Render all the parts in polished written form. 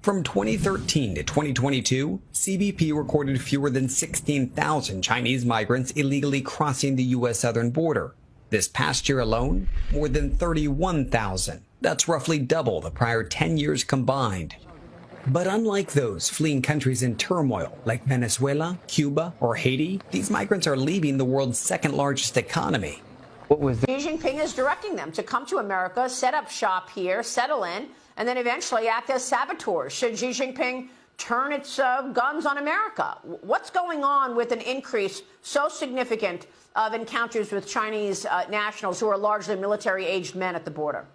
From 2013 to 2022, CBP recorded fewer than 16,000 Chinese migrants illegally crossing the U.S. southern border. This past year alone, more than 31,000. That's roughly double the prior 10 years combined. But unlike those fleeing countries in turmoil like Venezuela, Cuba, or Haiti, these migrants are leaving the world's second largest economy. Xi Jinping is directing them to come to America, set up shop here, settle in, and then eventually act as saboteurs should Xi Jinping turn its guns on America. What's going on with an increase so significant of encounters with Chinese nationals who are largely military-aged men at the border?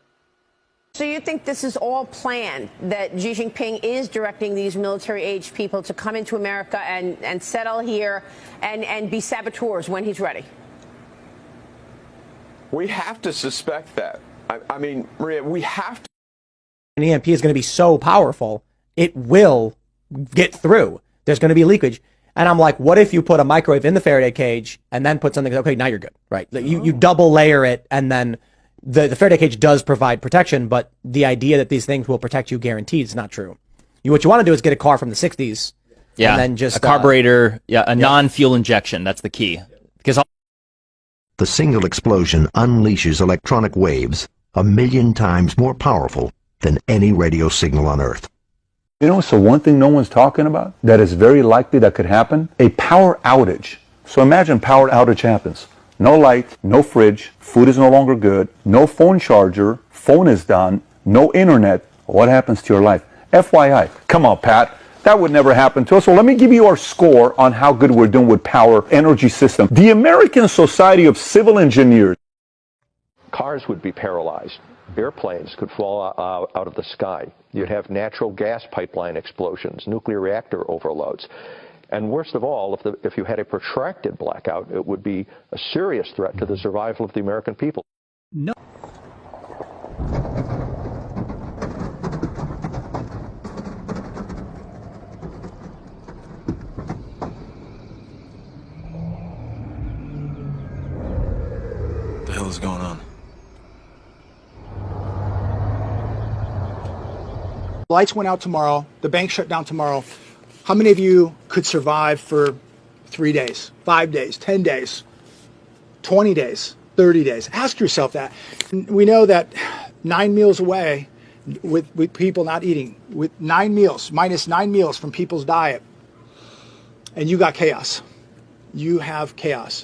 So you think this is all planned, that Xi Jinping is directing these military-aged people to come into America and settle here and be saboteurs when he's ready? We have to suspect that. I mean, Maria, we have to. An EMP is going to be so powerful, it will get through. There's going to be leakage. And I'm like, what if you put a microwave in the Faraday cage and then put something, okay, now you're good, right? You double layer it, and then the Faraday cage does provide protection, but the idea that these things will protect you guaranteed is not true. What you want to do is get a car from the 60s. Yeah, and then just a carburetor, non-fuel injection. That's the key. Because the single explosion unleashes electronic waves 1,000,000 times more powerful than any radio signal on Earth. You know, so one thing no one's talking about that is very likely that could happen, a power outage. So imagine power outage happens. No light, no fridge, food is no longer good, no phone charger, phone is done, no internet. What happens to your life? FYI, come on, Pat. That would never happen to us. So let me give you our score on how good we're doing with power energy system. The American Society of Civil Engineers. Cars would be paralyzed. Airplanes could fall out of the sky. You'd have natural gas pipeline explosions, nuclear reactor overloads. And worst of all, if you had a protracted blackout, it would be a serious threat to the survival of the American people. No. What the hell is going on? Lights went out tomorrow. The bank shut down tomorrow. How many of you could survive for 3 days, 5 days, 10 days, 20 days, 30 days? Ask yourself that. We know that 9 meals away with people not eating, with 9 meals, minus 9 meals from people's diet, and you got chaos. You have chaos.